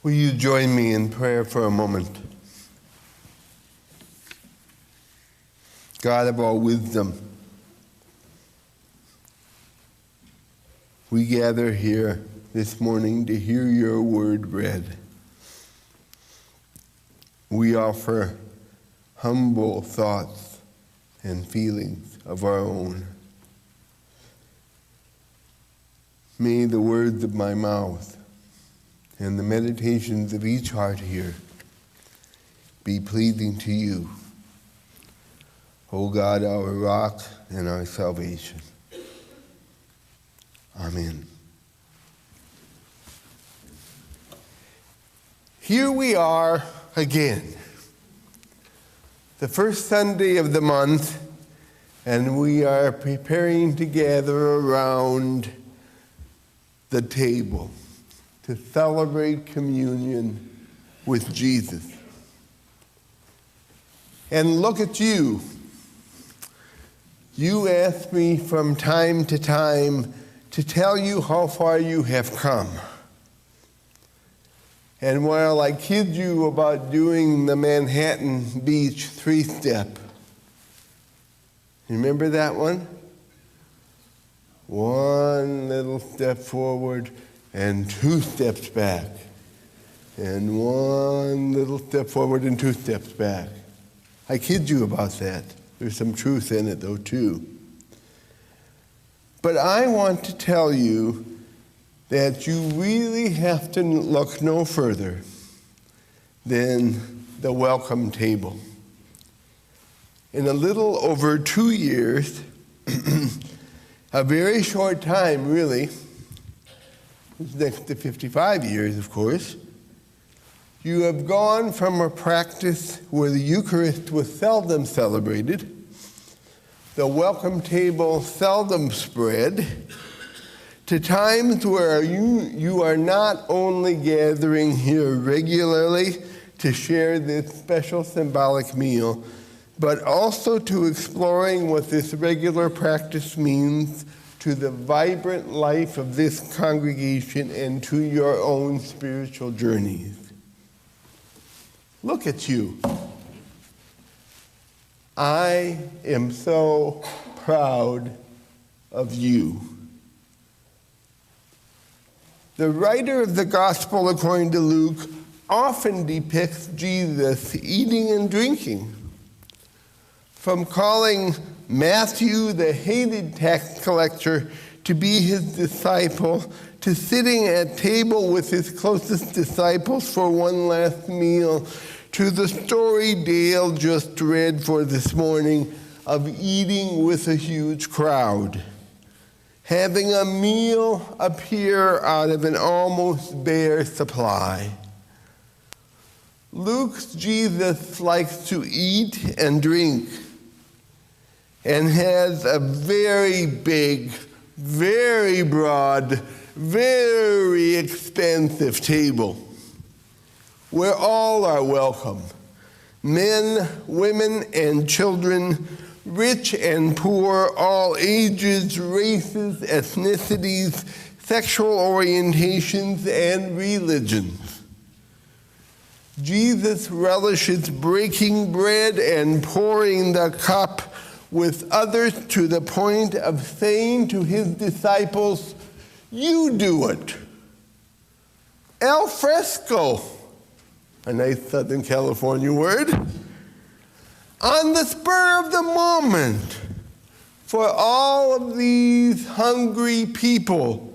Will you join me in prayer for a moment? God of all wisdom, we gather here this morning to hear your word read. We offer humble thoughts and feelings of our own. May the words of my mouth and the meditations of each heart here be pleasing to you, O God, our rock and our salvation. Amen. Here we are again, the first Sunday of the month, and we are preparing to gather around the table to celebrate communion with Jesus. And look at you. You ask me from time to time to tell you how far you have come. And while I kid you about doing the Manhattan Beach 3-step, remember that one? One little step forward and 2 steps back. And one little step forward and 2 steps back. I kid you about that. There's some truth in it, though, too. But I want to tell you that you really have to look no further than the welcome table. In a little over 2 years, a very short time, really, it's next to 55 years, of course, you have gone from a practice where the Eucharist was seldom celebrated, the welcome table seldom spread, to times where you are not only gathering here regularly to share this special symbolic meal, but also to exploring what this regular practice means to the vibrant life of this congregation and to your own spiritual journeys. Look at you. I am so proud of you. The writer of the Gospel according to Luke often depicts Jesus eating and drinking. From calling Matthew, the hated tax collector, to be his disciple, to sitting at table with his closest disciples for one last meal, to the story Dale just read for this morning of eating with a huge crowd, having a meal appear out of an almost bare supply. Luke's Jesus likes to eat and drink, and has a very big, very broad, very expensive table where all are welcome. Men, women, and children, rich and poor, all ages, races, ethnicities, sexual orientations, and religions. Jesus relishes breaking bread and pouring the cup with others to the point of saying to his disciples, "You do it." Al fresco, a nice Southern California word, on the spur of the moment, for all of these hungry people.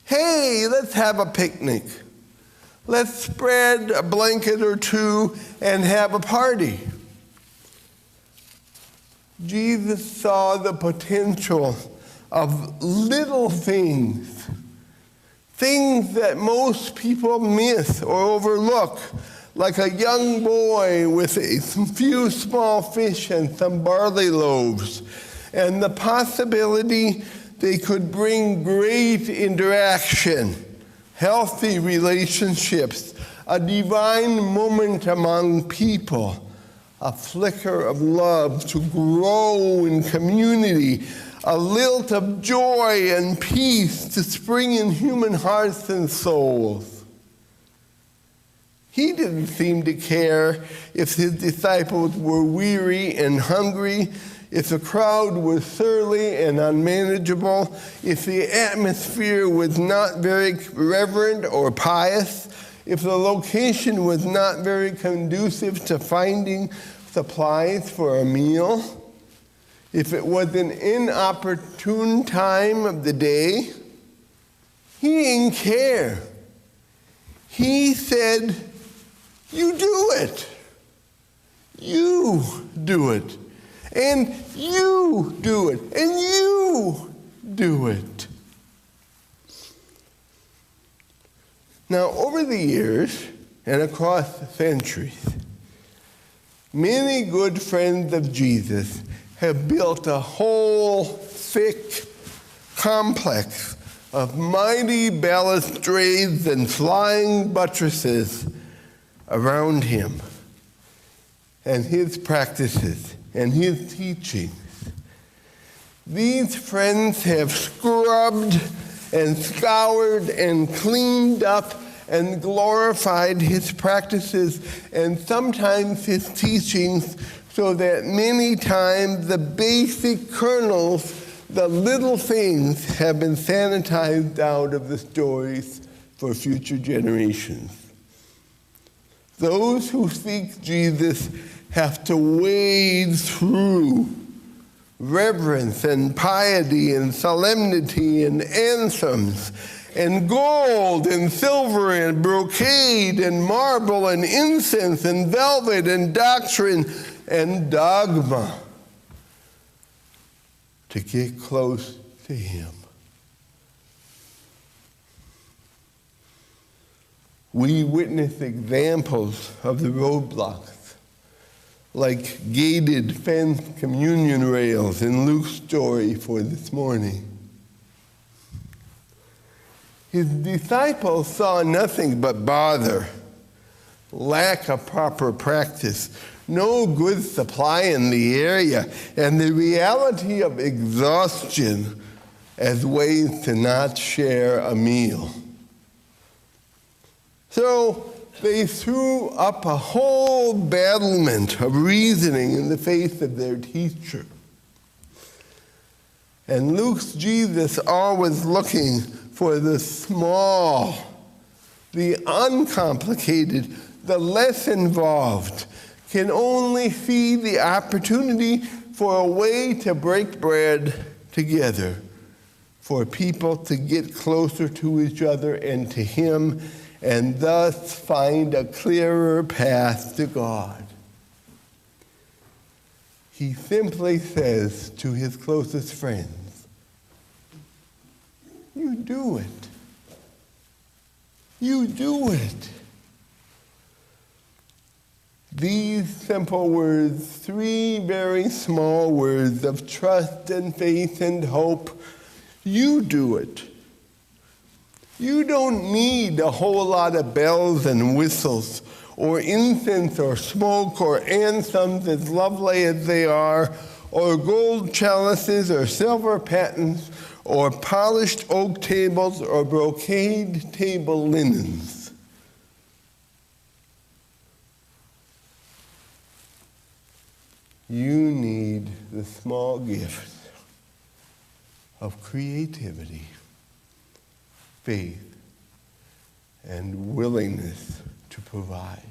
Hey, let's have a picnic. Let's spread a blanket or two and have a party. Jesus saw the potential of little things, things that most people miss or overlook, like a young boy with some few small fish and some barley loaves, and the possibility they could bring great interaction, healthy relationships, a divine moment among people, a flicker of love to grow in community, a lilt of joy and peace to spring in human hearts and souls. He didn't seem to care if his disciples were weary and hungry, if the crowd was surly and unmanageable, if the atmosphere was not very reverent or pious, if the location was not very conducive to finding supplies for a meal, if it was an inopportune time of the day. He didn't care. He said, "You do it. You do it. And you do it. And you do it." Now, over the years and across the centuries, many good friends of Jesus have built a whole thick complex of mighty balustrades and flying buttresses around him and his practices and his teachings. These friends have scrubbed and scoured and cleaned up and glorified his practices and sometimes his teachings, so that many times the basic kernels, the little things, have been sanitized out of the stories for future generations. Those who seek Jesus have to wade through reverence and piety and solemnity and anthems and gold and silver and brocade and marble and incense and velvet and doctrine and dogma to get close to him. We witness examples of the roadblocks, like gated fenced communion rails in Luke's story for this morning. His disciples saw nothing but bother, lack of proper practice, no good supply in the area, and the reality of exhaustion as ways to not share a meal. So they threw up a whole battlement of reasoning in the face of their teacher. And Luke's Jesus, always looking for the small, the uncomplicated, the less involved, can only see the opportunity for a way to break bread together, for people to get closer to each other and to him, and thus find a clearer path to God. He simply says to his closest friends, "You do it. You do it." These simple words, three very small words of trust and faith and hope, you do it. You don't need a whole lot of bells and whistles or incense or smoke or anthems, as lovely as they are, or gold chalices or silver patens or polished oak tables or brocade table linens. You need the small gift of creativity, faith, and willingness to provide.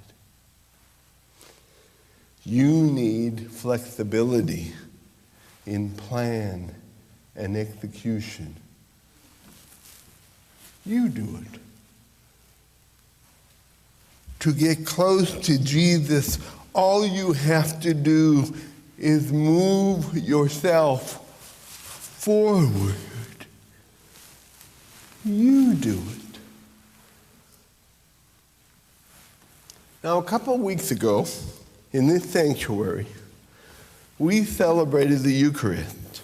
You need flexibility in plan and execution. You do it. To get close to Jesus, all you have to do is move yourself forward. You do it. Now, a couple of weeks ago, in this sanctuary, we celebrated the Eucharist.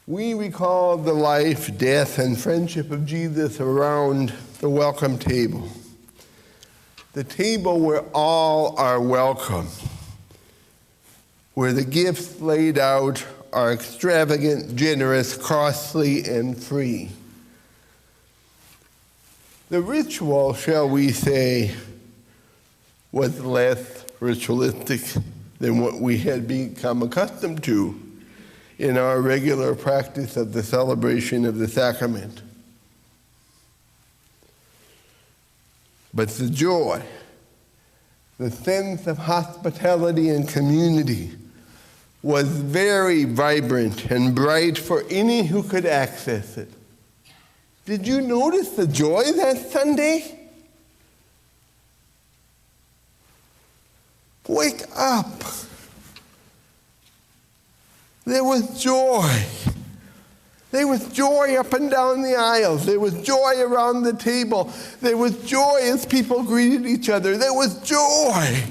We recalled the life, death, and friendship of Jesus around the welcome table. The table where all are welcome, where the gifts laid out are extravagant, generous, costly, and free. The ritual, shall we say, was less ritualistic than what we had become accustomed to in our regular practice of the celebration of the sacrament. But the joy, the sense of hospitality and community was very vibrant and bright for any who could access it. Did you notice the joy that Sunday? Wake up. There was joy. There was joy up and down the aisles. There was joy around the table. There was joy as people greeted each other. There was joy.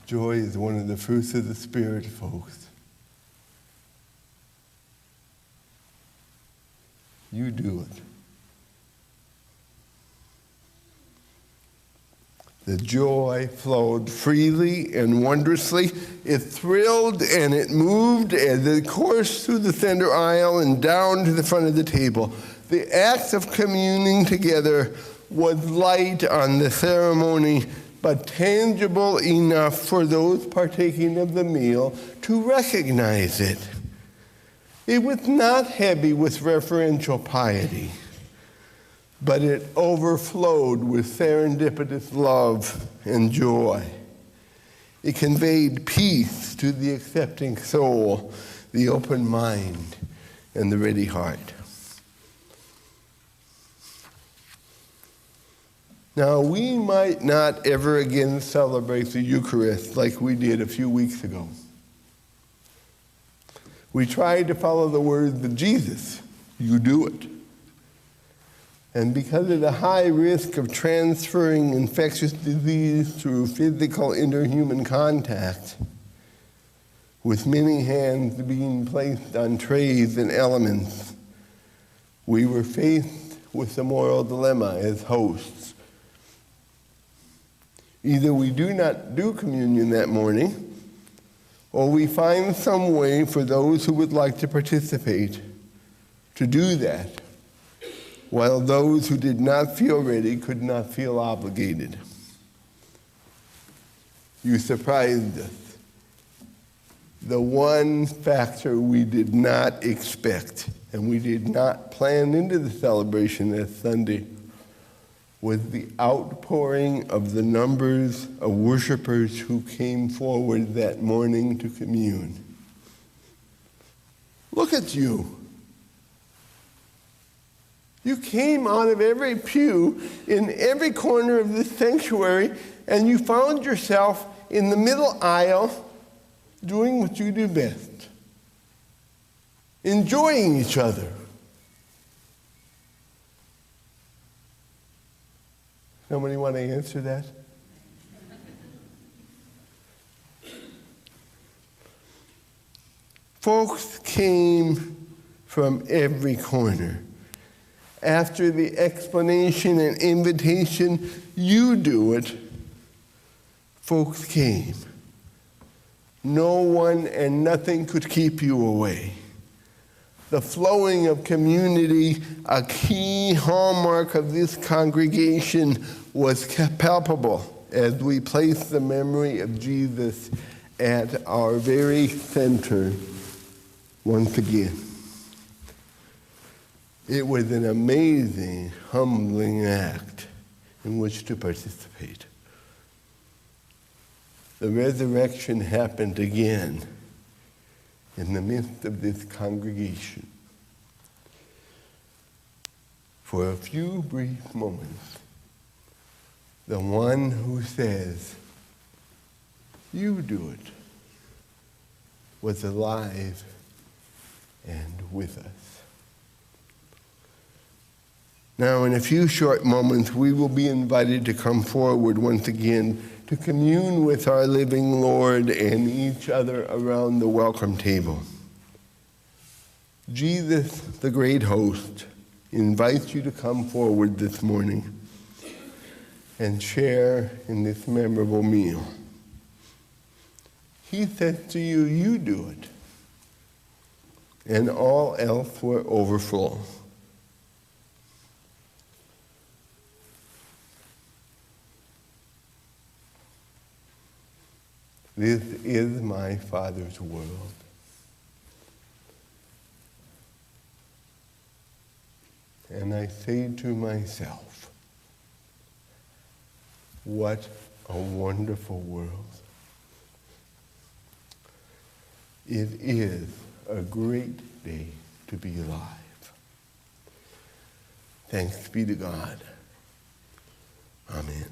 Joy is one of the fruits of the Spirit, folks. You do it. The joy flowed freely and wondrously. It thrilled and it moved as it coursed through the center aisle and down to the front of the table. The act of communing together was light on the ceremony, but tangible enough for those partaking of the meal to recognize it. It was not heavy with reverential piety, but it overflowed with serendipitous love and joy. It conveyed peace to the accepting soul, the open mind, and the ready heart. Now, we might not ever again celebrate the Eucharist like we did a few weeks ago. We tried to follow the words of Jesus, you do it. And because of the high risk of transferring infectious disease through physical interhuman contact, with many hands being placed on trays and elements, we were faced with a moral dilemma as hosts. Either we do not do communion that morning, or we find some way for those who would like to participate to do that, while those who did not feel ready could not feel obligated. You surprised us. The one factor we did not expect and we did not plan into the celebration that Sunday was the outpouring of the numbers of worshipers who came forward that morning to commune. Look at you. You came out of every pew in every corner of this sanctuary, and you found yourself in the middle aisle doing what you do best, enjoying each other. Somebody want to answer that? Folks came from every corner. After the explanation and invitation, you do it, folks came. No one and nothing could keep you away. The flowing of community, a key hallmark of this congregation, was palpable as we placed the memory of Jesus at our very center once again. It was an amazing, humbling act in which to participate. The resurrection happened again in the midst of this congregation. For a few brief moments, the one who says, you do it, was alive and with us. Now, in a few short moments, we will be invited to come forward once again to commune with our living Lord and each other around the welcome table. Jesus, the great host, invites you to come forward this morning and share in this memorable meal. He says to you, you do it. and all else will overflow. This is my Father's world. And I say to myself, what a wonderful world. It is a great day to be alive. Thanks be to God. Amen.